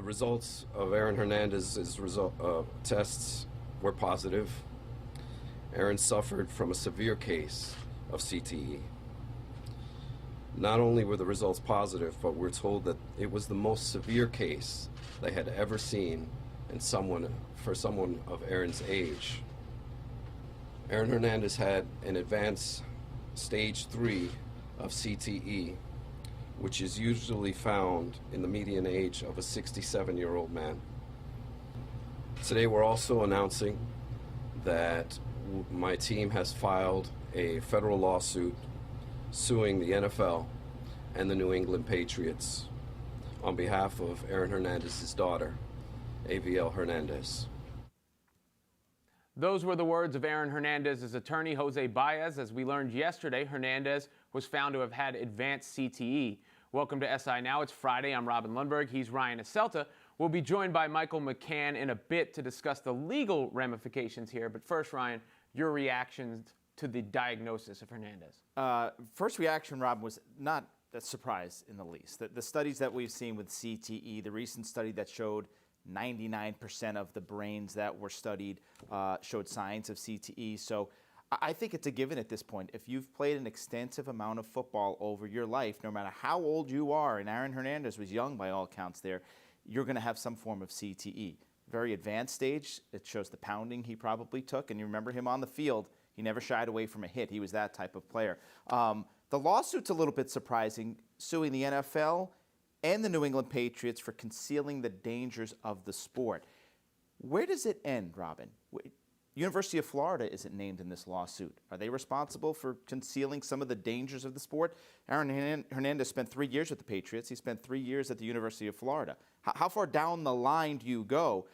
results of Aaron Hernandez's tests were positive. Aaron suffered from a severe case of CTE. Not only were the results positive, but we're told that it was the most severe case they had ever seen in for someone of Aaron's age. Aaron Hernandez had an advanced stage 3 of CTE, which is usually found in the median age of a 67-year-old man. Today we're also announcing that my team has filed a federal lawsuit suing the NFL and the New England Patriots on behalf of Aaron Hernandez's daughter, AVL Hernandez. Those were the words of Aaron Hernandez's attorney, Jose Baez. As we learned yesterday, Hernandez was found to have had advanced CTE. Welcome to SI Now. It's Friday. I'm Robin Lundberg. He's Ryan Aselta. We'll be joined by Michael McCann in a bit to discuss the legal ramifications here. But first, Ryan, your reactions to the diagnosis of Hernandez. First reaction, Rob, was not a surprise in the least. The studies that we've seen with CTE, the recent study that showed 99% of the brains that were studied showed signs of CTE. So I think it's a given at this point. If you've played an extensive amount of football over your life, no matter how old you are, and Aaron Hernandez was young by all counts there, you're going to have some form of CTE. Very advanced stage. It shows the pounding he probably took. And you remember him on the field. He never shied away from a hit. He was that type of player. The lawsuit's a little bit surprising, suing the NFL and the New England Patriots for concealing the dangers of the sport. Where does it end, Robin? University of Florida isn't named in this lawsuit. Are they responsible for concealing some of the dangers of the sport? Aaron Hernandez spent 3 years with the Patriots. He spent 3 years at the University of Florida. How far down the line do you go?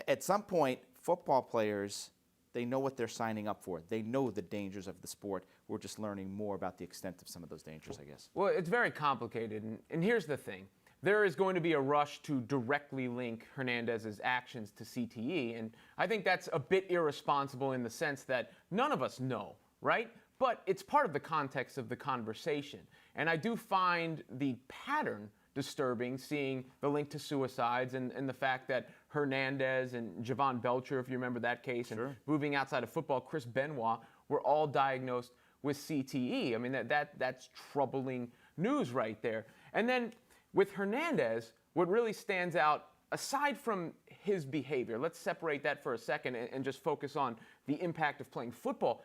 At some point, football players, they know what they're signing up for. They know the dangers of the sport. We're just learning more about the extent of some of those dangers, I guess. Well, it's very complicated. And here's the thing. There is going to be a rush to directly link Hernandez's actions to CTE, and I think that's a bit irresponsible in the sense that none of us know, right? But it's part of the context of the conversation. And I do find the pattern disturbing, seeing the link to suicides and the fact that Hernandez and Javon Belcher, if you remember that case, Sure. and moving outside of football, Chris Benoit, were all diagnosed with CTE. I mean, that's troubling news right there. And then with Hernandez, what really stands out, aside from his behavior, let's separate that for a second and just focus on the impact of playing football.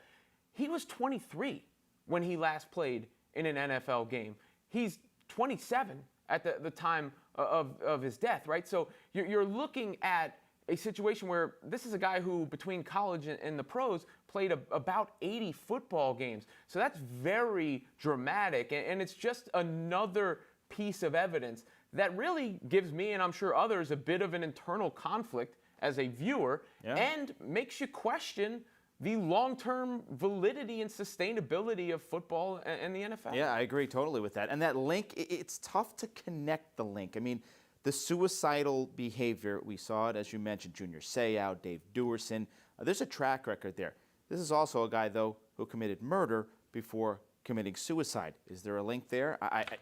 He was 23 when he last played in an NFL game. He's 27 at the time of his death, right? So you're looking at a situation where this is a guy who, between college and the pros, played about 80 football games. So that's very dramatic, and it's just another piece of evidence that really gives me, and I'm sure others, a bit of an internal conflict as a viewer, and makes you question the long-term validity and sustainability of football and the NFL. Yeah, I agree totally with that. And that link, it's tough to connect the link. I mean, the suicidal behavior, we saw it, as you mentioned, Junior Seau, Dave Duerson. There's a track record there. This is also a guy, though, who committed murder before committing suicide. Is there a link there?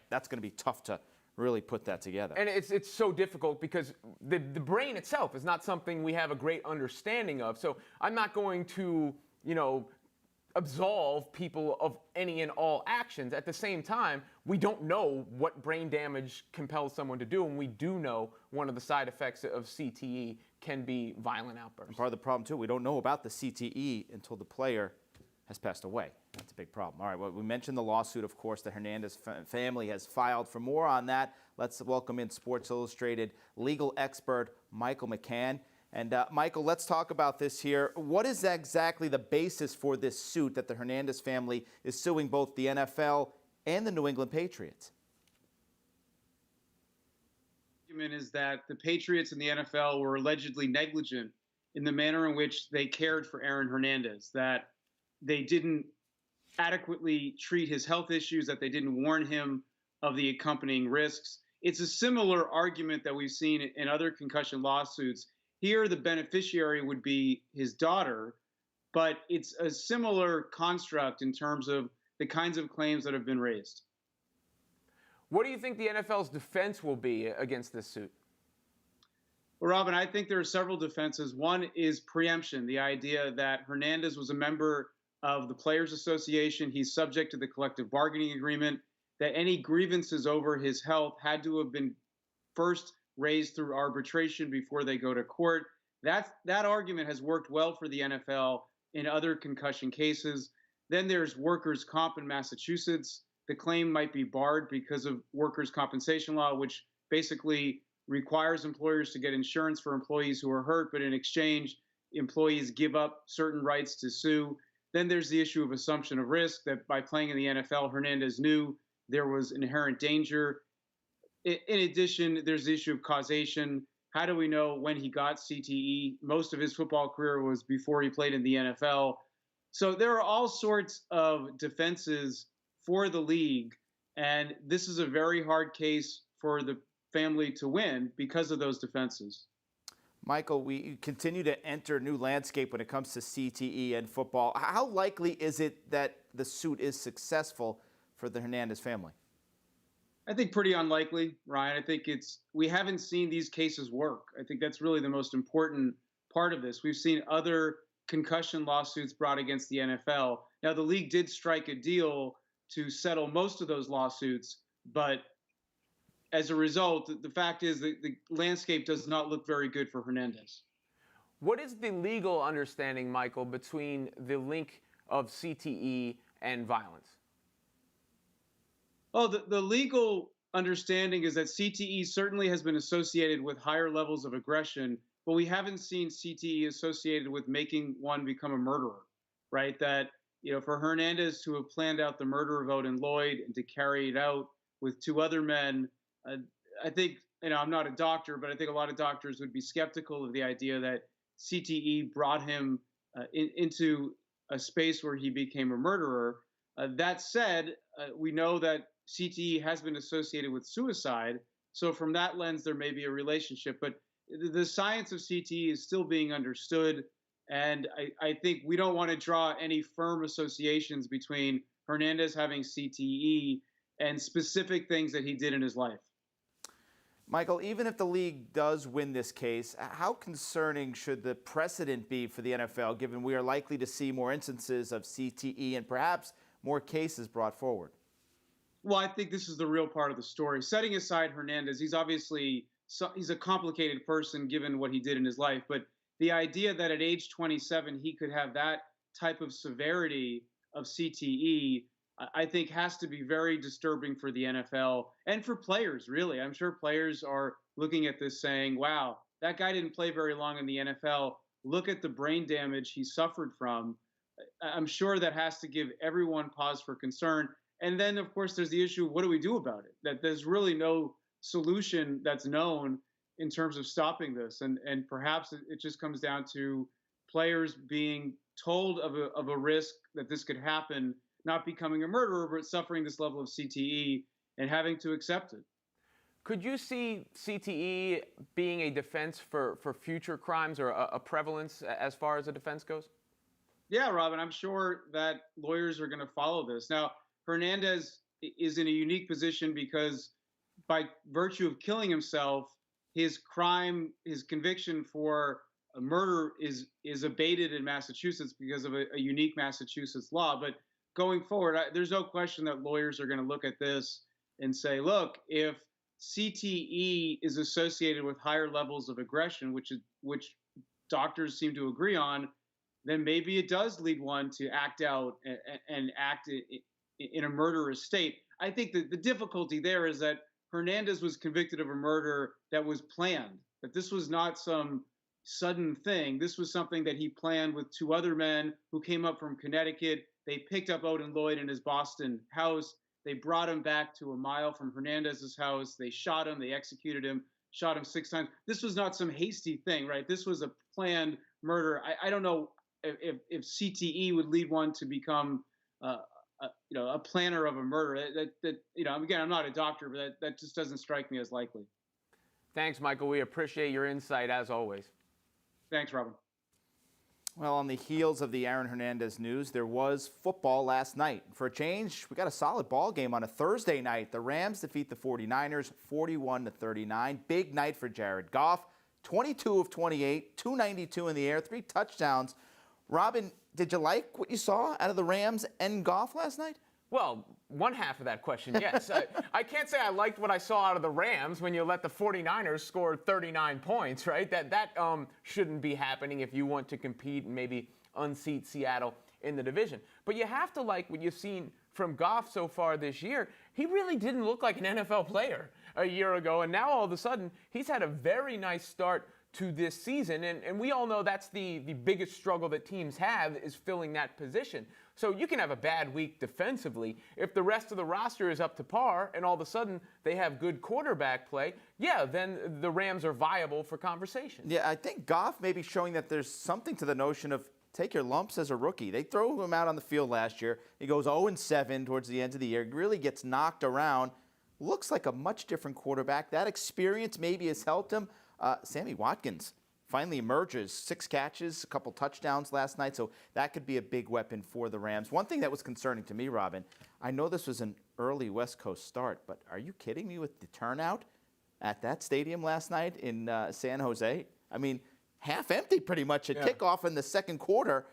That's going to be tough to really put that together. And it's so difficult because the brain itself is not something we have a great understanding of. So I'm not going to, absolve people of any and all actions. At the same time, we don't know what brain damage compels someone to do, and we do know one of the side effects of CTE can be violent outbursts. And part of the problem, too, we don't know about the CTE until the player has passed away. That's a big problem. All right, well, we mentioned the lawsuit, of course, the Hernandez family has filed. For more on that, let's welcome in Sports Illustrated legal expert Michael McCann. And Michael, let's talk about this here. What is exactly the basis for this suit that the Hernandez family is suing both the NFL and the New England Patriots? The argument is that the Patriots and the NFL were allegedly negligent in the manner in which they cared for Aaron Hernandez, that they didn't adequately treat his health issues, that they didn't warn him of the accompanying risks. It's a similar argument that we've seen in other concussion lawsuits. Here, the beneficiary would be his daughter, but it's a similar construct in terms of the kinds of claims that have been raised. What do you think the NFL's defense will be against this suit? Well, Robin, I think there are several defenses. One is preemption, the idea that Hernandez was a member of the Players Association. He's subject to the collective bargaining agreement, that any grievances over his health had to have been first raised through arbitration before they go to court. That argument has worked well for the NFL in other concussion cases. Then there's workers' comp in Massachusetts. The claim might be barred because of workers' compensation law, which basically requires employers to get insurance for employees who are hurt, but in exchange, employees give up certain rights to sue. Then there's the issue of assumption of risk, that by playing in the NFL, Hernandez knew there was inherent danger. In addition, there's the issue of causation. How do we know when he got CTE? Most of his football career was before he played in the NFL. So there are all sorts of defenses for the league, and this is a very hard case for the family to win because of those defenses. Michael, we continue to enter a new landscape when it comes to CTE and football. How likely is it that the suit is successful for the Hernandez family? I think pretty unlikely, Ryan. I think we haven't seen these cases work. I think that's really the most important part of this. We've seen other concussion lawsuits brought against the NFL. Now, the league did strike a deal to settle most of those lawsuits, but as a result, the fact is that the landscape does not look very good for Hernandez. What is the legal understanding, Michael, between the link of CTE and violence? Oh, the legal understanding is that CTE certainly has been associated with higher levels of aggression, but we haven't seen CTE associated with making one become a murderer, right? That, for Hernandez to have planned out the murder of Odin Lloyd and to carry it out with two other men, I think, I'm not a doctor, but I think a lot of doctors would be skeptical of the idea that CTE brought him into a space where he became a murderer. That said, we know that CTE has been associated with suicide. So from that lens, there may be a relationship. But the science of CTE is still being understood. And I think we don't want to draw any firm associations between Hernandez having CTE and specific things that he did in his life. Michael, even if the league does win this case, how concerning should the precedent be for the NFL, given we are likely to see more instances of CTE and perhaps more cases brought forward? Well, I think this is the real part of the story. Setting aside Hernandez, he's a complicated person given what he did in his life. But the idea that at age 27 he could have that type of severity of CTE, I think has to be very disturbing for the NFL and for players, really. I'm sure players are looking at this saying, wow, that guy didn't play very long in the NFL. Look at the brain damage he suffered from. I'm sure that has to give everyone pause for concern. And then, of course, there's the issue of what do we do about it? That there's really no solution that's known in terms of stopping this. And perhaps it just comes down to players being told of a risk that this could happen, not becoming a murderer, but suffering this level of CTE and having to accept it. Could you see CTE being a defense for future crimes or a prevalence as far as a defense goes? Yeah, Robin, I'm sure that lawyers are going to follow this. Now, Hernandez is in a unique position because by virtue of killing himself, his conviction for a murder is abated in Massachusetts because of a unique Massachusetts law. But going forward, there's no question that lawyers are going to look at this and say, look, if CTE is associated with higher levels of aggression, which doctors seem to agree on, then maybe it does lead one to act out and act in a murderous state. I think that the difficulty there is that Hernandez was convicted of a murder that was planned, that this was not some sudden thing. This was something that he planned with two other men who came up from Connecticut. They picked up Odin Lloyd in his Boston house. They brought him back to a mile from Hernandez's house. They shot him. They executed him, shot him 6 times. This was not some hasty thing, right? This was a planned murder. I don't know if CTE would lead one to become a planner of a murder. Again, I'm not a doctor, but that just doesn't strike me as likely. Thanks, Michael. We appreciate your insight as always. Thanks, Robin. Well, on the heels of the Aaron Hernandez news, there was football last night. For a change, we got a solid ball game on a Thursday night. The Rams defeat the 49ers 41-39. Big night for Jared Goff. 22 of 28, 292 in the air, 3 touchdowns. Robin, did you like what you saw out of the Rams and Goff last night? Well, one half of that question, yes. I can't say I liked what I saw out of the Rams when you let the 49ers score 39 points, right? That shouldn't be happening if you want to compete and maybe unseat Seattle in the division. But you have to like what you've seen from Goff so far this year. He really didn't look like an NFL player a year ago, and now all of a sudden he's had a very nice start to this season, and we all know that's the biggest struggle that teams have is filling that position. So you can have a bad week defensively. If the rest of the roster is up to par and all of a sudden they have good quarterback play, yeah, then the Rams are viable for conversation. Yeah, I think Goff may be showing that there's something to the notion of take your lumps as a rookie. They throw him out on the field last year. He goes 0-7 towards the end of the year. Really gets knocked around. Looks like a much different quarterback. That experience maybe has helped him. Sammy Watkins finally emerges. 6 catches, a couple touchdowns last night, so that could be a big weapon for the Rams. One thing that was concerning to me, Robin, I know this was an early West Coast start, but are you kidding me with the turnout at that stadium last night in San Jose? I mean, half empty pretty much at kickoff in the second quarter.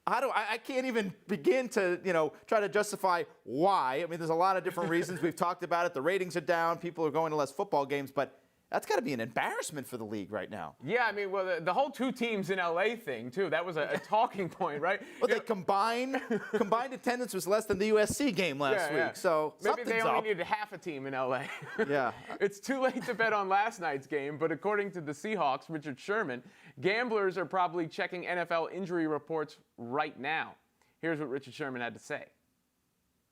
I can't even begin to, try to justify why. I mean, there's a lot of different reasons. We've talked about it. The ratings are down. People are going to less football games, but that's got to be an embarrassment for the league right now. Yeah, I mean, well, the whole 2 teams in LA thing, too, that was a talking point, right? Well, they combined attendance was less than the USC game last week, so maybe they only up. needed half a team in LA. Yeah. It's too late to bet on last night's game, but according to the Seahawks, Richard Sherman, gamblers are probably checking NFL injury reports right now. Here's what Richard Sherman had to say.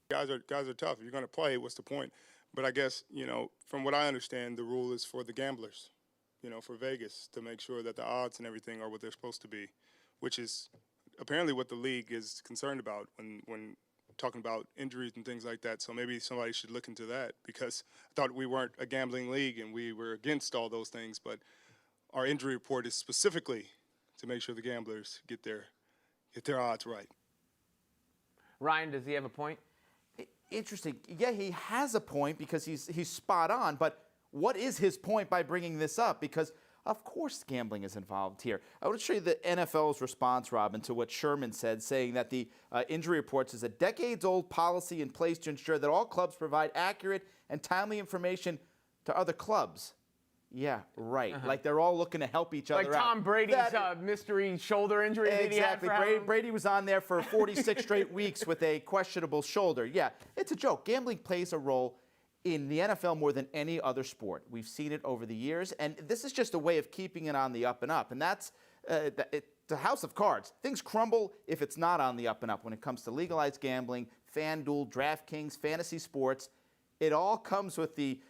Guys are tough. If you're going to play, what's the point? But I guess, from what I understand, the rule is for the gamblers, for Vegas, to make sure that the odds and everything are what they're supposed to be, which is apparently what the league is concerned about when talking about injuries and things like that. So maybe somebody should look into that, because I thought we weren't a gambling league and we were against all those things. But our injury report is specifically to make sure the gamblers get their odds right. Ryan, does he have a point? Interesting. Yeah, he has a point because he's spot on. But what is his point by bringing this up? Because, of course, gambling is involved here. I want to show you the NFL's response, Robin, to what Sherman said, saying that the injury reports is a decades-old policy in place to ensure that all clubs provide accurate and timely information to other clubs. Yeah, right. Like they're all looking to help each other out. Like Tom Brady's mystery shoulder injury that he had for Brady was on there for 46 straight weeks with a questionable shoulder. Yeah, it's a joke. Gambling plays a role in the NFL more than any other sport. We've seen it over the years, and this is just a way of keeping it on the up and up. And that's the house of cards. Things crumble if it's not on the up and up when it comes to legalized gambling, FanDuel, DraftKings, fantasy sports. It all comes with the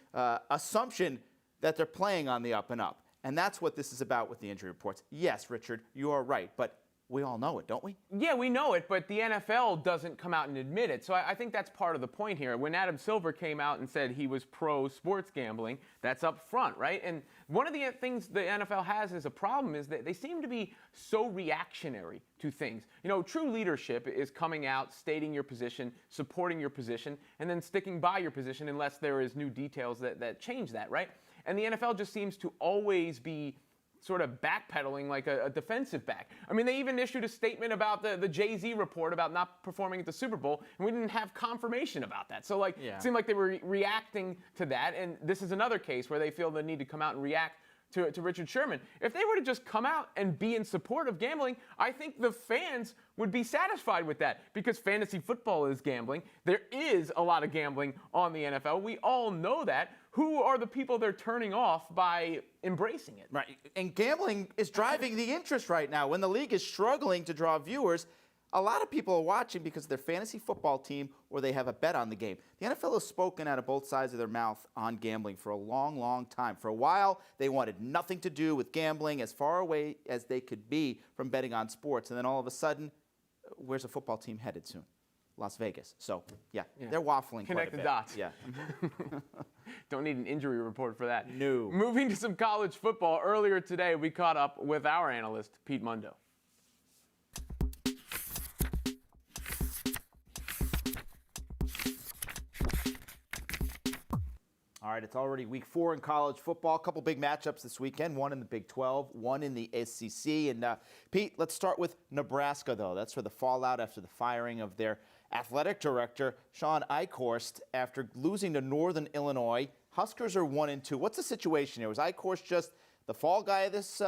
assumption that they're playing on the up and up. And that's what this is about with the injury reports. Yes, Richard, you are right, but we all know it, don't we? Yeah, we know it, but the NFL doesn't come out and admit it. So I think that's part of the point here. When Adam Silver came out and said he was pro sports gambling, that's up front, right? And one of the things the NFL has as a problem is that they seem to be so reactionary to things. True leadership is coming out, stating your position, supporting your position, and then sticking by your position unless there is new details that change that, right? And the NFL just seems to always be sort of backpedaling like a defensive back. I mean, they even issued a statement about the Jay-Z report about not performing at the Super Bowl, and we didn't have confirmation about that. So, it seemed like they were reacting to that, and this is another case where they feel the need to come out and react to Richard Sherman. If they were to just come out and be in support of gambling, I think the fans would be satisfied with that, because fantasy football is gambling. There is a lot of gambling on the NFL. We all know that. Who are the people they're turning off by embracing it? Right. And gambling is driving the interest right now. When the league is struggling to draw viewers, a lot of people are watching because of their fantasy football team or they have a bet on the game. The NFL has spoken out of both sides of their mouth on gambling for a long, long time. For a while, they wanted nothing to do with gambling, as far away as they could be from betting on sports. And then all of a sudden, where's a football team headed soon? Las Vegas. So, yeah. They're waffling Connect quite a the bit. dots. Yeah. Don't need an injury report for that. No. Moving to some college football, earlier today we caught up with our analyst, Pete Mundo. All right, it's already week 4 in college football. A couple big matchups this weekend, one in the Big 12, one in the SEC. And Pete, let's start with Nebraska, though. That's for the fallout after the firing of their athletic director, Sean Eichhorst, after losing to Northern Illinois. Huskers are 1-2. What's the situation here? Was Eichhorst just the fall guy of this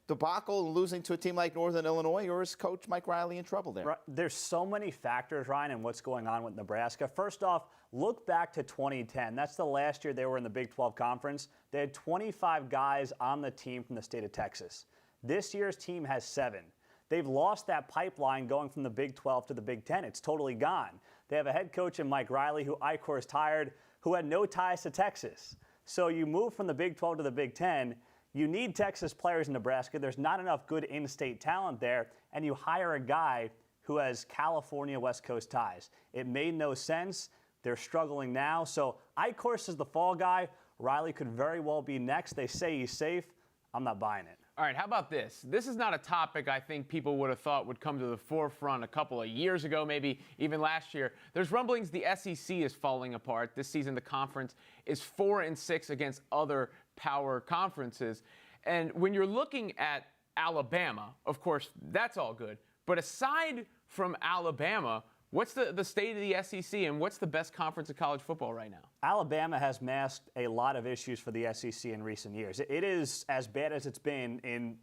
debacle and losing to a team like Northern Illinois, or is Coach Mike Riley in trouble there? There's so many factors, Ryan, in what's going on with Nebraska. First off, look back to 2010. That's the last year they were in the Big 12 Conference. They had 25 guys on the team from the state of Texas. This year's team has 7. They've lost that pipeline going from the Big 12 to the Big 10. It's totally gone. They have a head coach in Mike Riley, who Eichhorst hired, who had no ties to Texas. So you move from the Big 12 to the Big 10. You need Texas players in Nebraska. There's not enough good in-state talent there, and you hire a guy who has California West Coast ties. It made no sense. They're struggling now. So Eichhorst is the fall guy. Riley could very well be next. They say he's safe. I'm not buying it. All right, how about this? This is not a topic I think people would have thought would come to the forefront a couple of years ago, maybe even last year. There's rumblings the SEC is falling apart. This season, the conference is 4-6 against other power conferences. And when you're looking at Alabama, of course, that's all good. But aside from Alabama, what's the state of the SEC, and what's the best conference of college football right now? Alabama has masked a lot of issues for the SEC in recent years. It is as bad as it's been in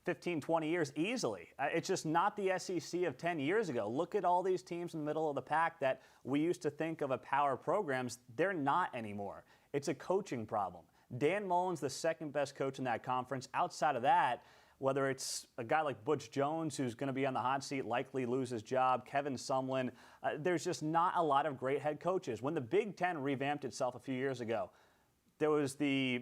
15, 20 years easily. It's just not the SEC of 10 years ago. Look at all these teams in the middle of the pack that we used to think of as power programs. They're not anymore. It's a coaching problem. Dan Mullen's the second best coach in that conference. Outside of that, whether it's a guy like Butch Jones, who's going to be on the hot seat, likely lose his job, Kevin Sumlin, there's just not a lot of great head coaches. When the Big Ten revamped itself a few years ago, there was the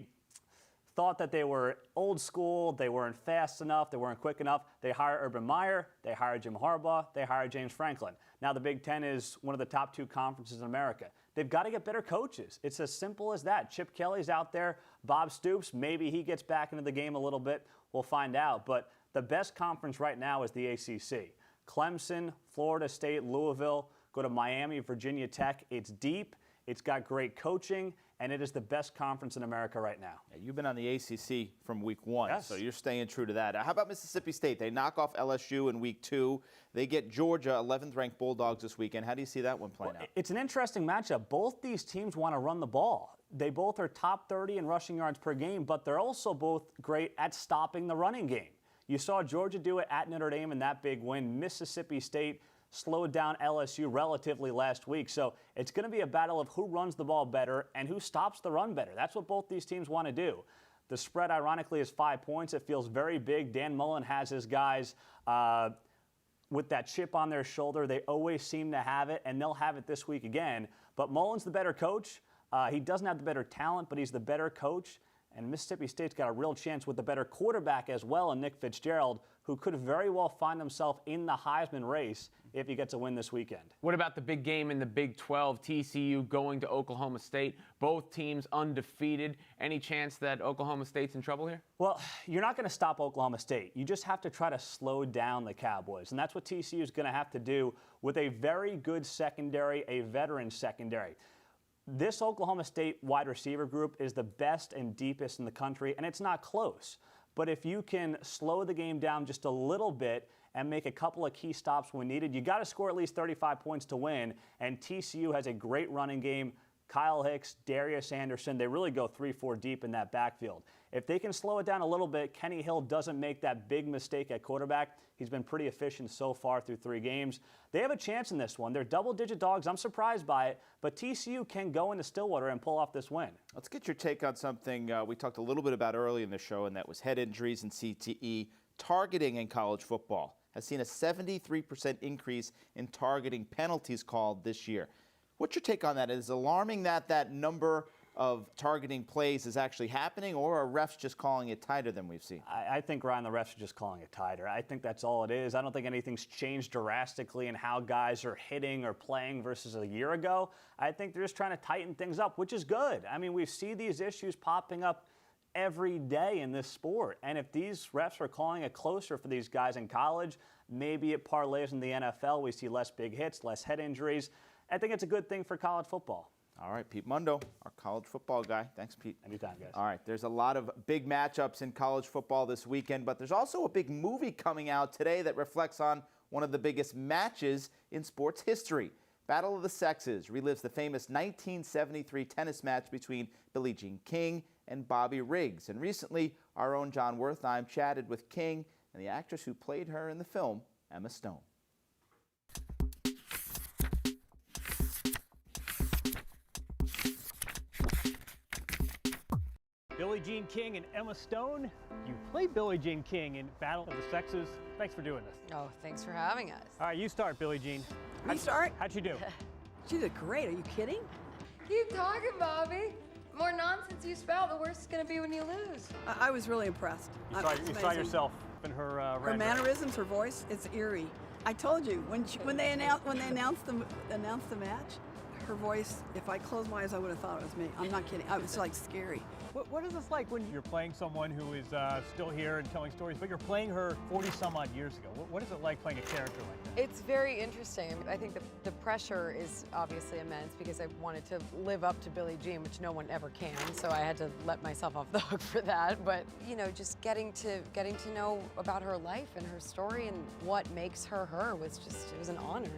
thought that they were old school, they weren't fast enough, they weren't quick enough. They hired Urban Meyer, they hired Jim Harbaugh, they hired James Franklin. Now the Big Ten is one of the top 2 conferences in America. They've got to get better coaches. It's as simple as that. Chip Kelly's out there. Bob Stoops, maybe he gets back into the game a little bit. We'll find out. But the best conference right now is the ACC. Clemson, Florida State, Louisville, go to Miami, Virginia Tech. It's deep. It's got great coaching, and it is the best conference in America right now. Yeah, you've been on the ACC from week 1, yes. So you're staying true to that. How about Mississippi State? They knock off LSU in week 2. They get Georgia, 11th-ranked Bulldogs this weekend. How do you see that one playing out? It's an interesting matchup. Both these teams want to run the ball. They both are top 30 in rushing yards per game, but they're also both great at stopping the running game. You saw Georgia do it at Notre Dame in that big win. Mississippi State slowed down LSU relatively last week. So it's going to be a battle of who runs the ball better and who stops the run better. That's what both these teams want to do. The spread, ironically, is 5 points. It feels very big. Dan Mullen has his guys with that chip on their shoulder. They always seem to have it, and they'll have it this week again. But Mullen's the better coach. He doesn't have the better talent, but he's the better coach. And Mississippi State's got a real chance with the better quarterback as well in Nick Fitzgerald, who could very well find himself in the Heisman race if he gets a win this weekend. What about the big game in the Big 12, TCU going to Oklahoma State? Both teams undefeated. Any chance that Oklahoma State's in trouble here? Well, you're not going to stop Oklahoma State. You just have to try to slow down the Cowboys. And that's what TCU is going to have to do with a very good secondary, a veteran secondary. This Oklahoma State wide receiver group is the best and deepest in the country, and it's not close. But if you can slow the game down just a little bit and make a couple of key stops when needed, you got to score at least 35 points to win. And TCU has a great running game. Kyle Hicks, Darius Anderson, they really go 3-4 deep in that backfield. If they can slow it down a little bit, Kenny Hill doesn't make that big mistake at quarterback. He's been pretty efficient so far through 3 games. They have a chance in this one. They're double-digit dogs. I'm surprised by it, but TCU can go into Stillwater and pull off this win. Let's get your take on something we talked a little bit about early in the show, and that was head injuries and CTE. Targeting in college football has seen a 73% increase in targeting penalties called this year. What's your take on that? Is it alarming that that number of targeting plays is actually happening, or are refs just calling it tighter than we've seen? I think, Ryan, the refs are just calling it tighter. I think that's all it is. I don't think anything's changed drastically in how guys are hitting or playing versus a year ago. I think they're just trying to tighten things up, which is good. I mean, we see these issues popping up every day in this sport. And if these refs are calling it closer for these guys in college, maybe it parlays in the NFL. We see less big hits, less head injuries. I think it's a good thing for college football. All right, Pete Mundo, our college football guy. Thanks, Pete. Anytime, guys. All right, there's a lot of big matchups in college football this weekend, but there's also a big movie coming out today that reflects on one of the biggest matches in sports history. Battle of the Sexes relives the famous 1973 tennis match between Billie Jean King and Bobby Riggs. And recently, our own Jon Wertheim chatted with King and the actress who played her in the film, Emma Stone. Billie Jean King and Emma Stone. You played Billie Jean King in Battle of the Sexes. Thanks for doing this. Oh, thanks for having us. All right, you start, Billie Jean. Me start? How'd you do? She did great. Are you kidding? Keep talking, Bobby. The more nonsense you spout, the worse it's going to be when you lose. I was really impressed. You It's saw amazing. yourself in her Her rendering. mannerisms, her voice, it's eerie. I told you when they announced the match, her voice. If I closed my eyes, I would have thought it was me. I'm not kidding. I was like scary. What is this like when you're playing someone who is still here and telling stories, but you're playing her 40 some odd years ago? What is it like playing a character like that? It's very interesting. I think the pressure is obviously immense because I wanted to live up to Billie Jean, which no one ever can. So I had to let myself off the hook for that. But you know, just getting to know about her life and her story and what makes her her was it was an honor.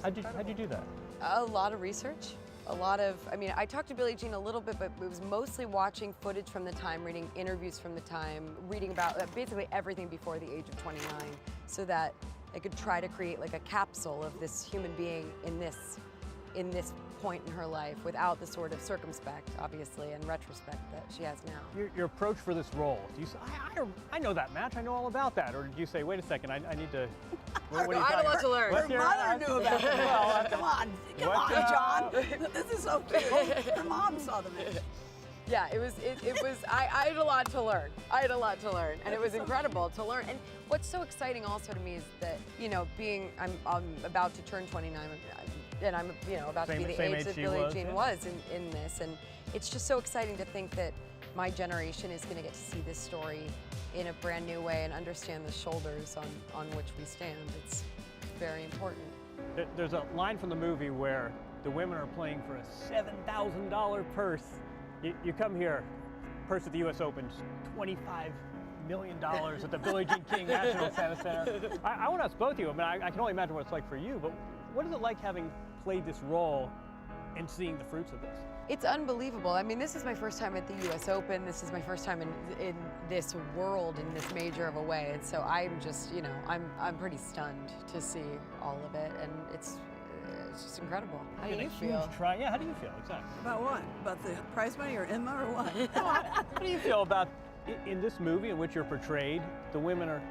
How'd you do that? A lot of research. I talked to Billie Jean a little bit, but it was mostly watching footage from the time, reading interviews from the time, reading about basically everything before the age of 29, so that I could try to create like a capsule of this human being in this point in her life without the sort of circumspect, obviously, and retrospect that she has now. Your approach for this role, do you say, I know that match, I know all about that, or do you say, wait a second, I need to... What are you I had a lot to learn. Her mother knew about it. Come on, John. This is so cute. Her mom saw the match. Yeah, it was. I had a lot to learn. And it was incredible to learn. And what's so exciting also to me is that I'm about to turn 29, and I'm about to be the age that Billie Jean was in this, and it's just so exciting to think that my generation is going to get to see this story in a brand new way and understand the shoulders on which we stand. It's very important. There's a line from the movie where the women are playing for a $7,000 purse. You come here, purse at the U.S. Open's $25 million at the Billie Jean King National Tennis Center. I want to ask both of you. I can only imagine what it's like for you, but what is it like having played this role and seeing the fruits of this? It's unbelievable. I mean, this is my first time at the U.S. Open. This is my first time in this world, in this major of a way. And so I'm just, I'm pretty stunned to see all of it, and it's just incredible. How do you feel? Yeah, how do you feel exactly? About what? About the prize money or Emma or what? How do you feel about in this movie in which you're portrayed, the women are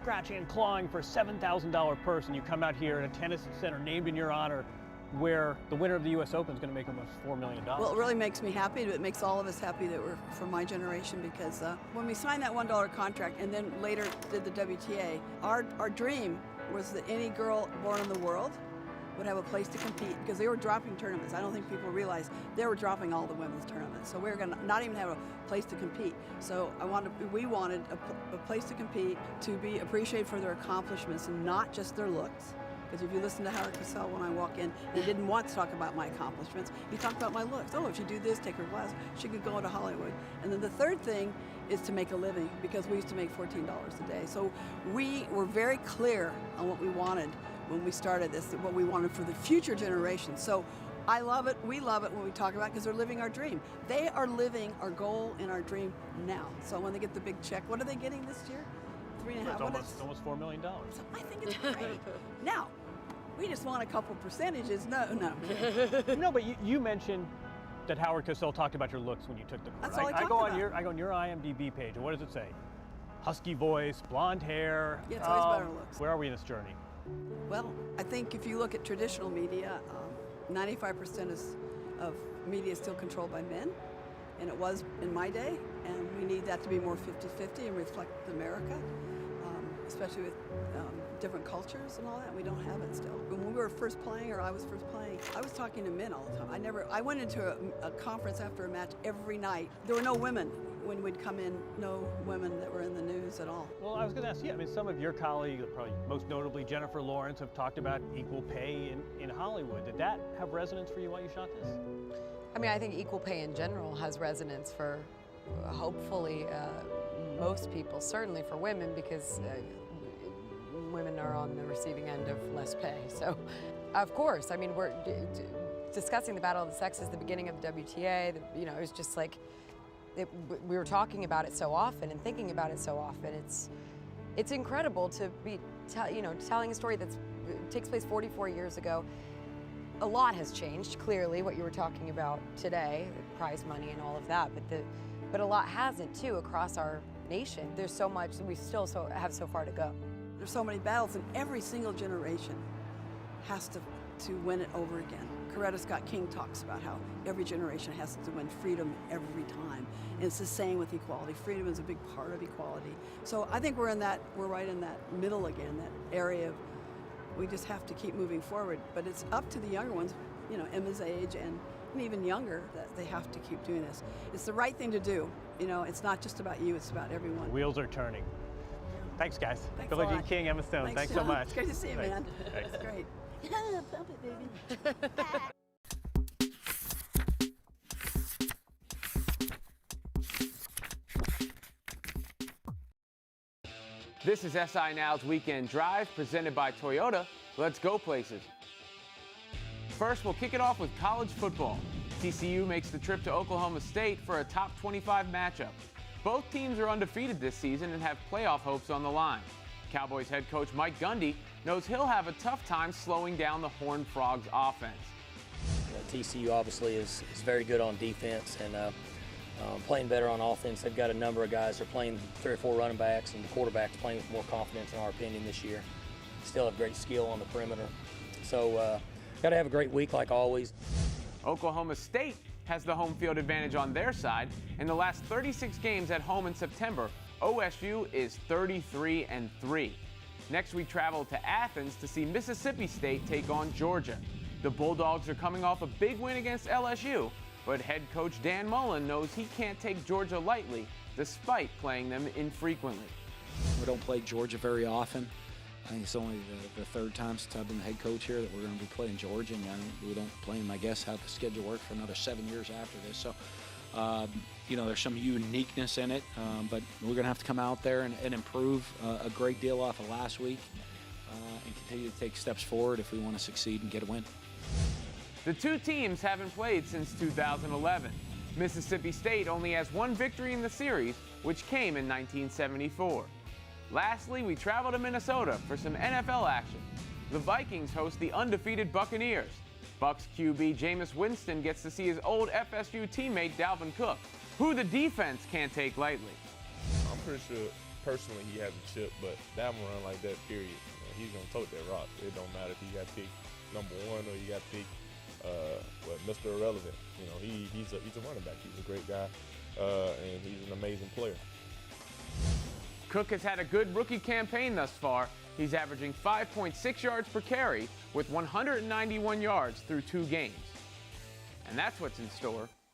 scratching and clawing for a $7,000 purse, and you come out here in a tennis center named in your honor, where the winner of the U.S. Open is going to make almost $4 million. Well, it really makes me happy. It makes all of us happy that we're from my generation, because when we signed that $1 contract and then later did the WTA, our dream was that any girl born in the world would have a place to compete, because they were dropping tournaments. I don't think people realize they were dropping all the women's tournaments. So we were going to not even have a place to compete. So we wanted a place to compete, to be appreciated for their accomplishments and not just their looks. Because if you listen to Howard Cosell when I walk in, he didn't want to talk about my accomplishments. He talked about my looks. Oh, if you do this, take her class, she could go into Hollywood. And then the third thing is to make a living, because we used to make $14 a day. So we were very clear on what we wanted when we started this, what we wanted for the future generations. So I love it, we love it when we talk about it, because they're living our dream. They are living our goal and our dream now. So when they get the big check, what are they getting this year? 3.5. It's almost $4 million. So I think it's great. Now, we just want a couple percentages. No. No, but you mentioned that Howard Cosell talked about your looks when you took the court. That's all I go talked on about. I go on your IMDb page, and what does it say? Husky voice, blonde hair. Yeah, it's always better looks. Where are we in this journey? Well, I think if you look at traditional media, 95% of media is still controlled by men, and it was in my day, and we need that to be more 50-50 and reflect America, especially with different cultures and all that. We don't have it still. When we were first playing, or I was first playing, I was talking to men all the time. I went into a conference after a match every night. There were no women when we'd come in, no women that were in the news at all. Well, I was going to ask you, I mean, some of your colleagues, probably most notably Jennifer Lawrence, have talked about equal pay in Hollywood. Did that have resonance for you while you shot this? I mean, I think equal pay in general has resonance for hopefully most people, certainly for women, because women are on the receiving end of less pay. So, of course, I mean, we're discussing the battle of the sexes, the beginning of the WTA. You know, it was just like we were talking about it so often and thinking about it so often. It's incredible to be, telling a story that takes place 44 years ago. A lot has changed, clearly, what you were talking about today, the prize money and all of that, but a lot hasn't, too, across our nation. There's so much, we still have so far to go. There's so many battles, and every single generation has to win it over again. Coretta Scott King talks about how every generation has to win freedom every time. And it's the same with equality. Freedom is a big part of equality. So I think we're right in that middle again, that area of, we just have to keep moving forward. But it's up to the younger ones, Emma's age and even younger, that they have to keep doing this. It's the right thing to do. It's not just about you, it's about everyone. The wheels are turning. Thanks, guys. Thanks Billie a Jean lot. King, Emma Stone, thanks so John. much. It's great to see you, Thanks. man. Thanks. It's great. Pump it, baby. This is SI Now's Weekend Drive, presented by Toyota. Let's go places. First, we'll kick it off with college football. TCU makes the trip to Oklahoma State for a top 25 matchup. Both teams are undefeated this season and have playoff hopes on the line. Cowboys head coach Mike Gundy knows he'll have a tough time slowing down the Horned Frogs' offense. TCU obviously is very good on defense and playing better on offense. They've got a number of guys that are playing 3 or 4 running backs, and the quarterback's playing with more confidence, in our opinion, this year. Still have great skill on the perimeter. So got to have a great week like always. Oklahoma State has the home field advantage on their side. In the last 36 games at home in September, OSU is 33-3. Next, we travel to Athens to see Mississippi State take on Georgia. The Bulldogs are coming off a big win against LSU, but head coach Dan Mullen knows he can't take Georgia lightly, despite playing them infrequently. We don't play Georgia very often. I think it's only the third time since I've been the head coach here that we're going to be playing Georgia, and we don't play them, I guess, how the schedule works for another 7 years after this. So, there's some uniqueness in it, but we're going to have to come out there and improve a great deal off of last week and continue to take steps forward if we want to succeed and get a win. The two teams haven't played since 2011. Mississippi State only has one victory in the series, which came in 1974. Lastly, we travel to Minnesota for some NFL action. The Vikings host the undefeated Buccaneers. Bucs QB Jameis Winston gets to see his old FSU teammate Dalvin Cook, who the defense can't take lightly. I'm pretty sure personally he has a chip, but that run like that, period, he's going to tote that rock. It don't matter if he got picked number 1 or he got picked Mr. Irrelevant. He's a running back. He's a great guy, and he's an amazing player. Cook has had a good rookie campaign thus far. He's averaging 5.6 yards per carry with 191 yards through 2 games. And that's what's in store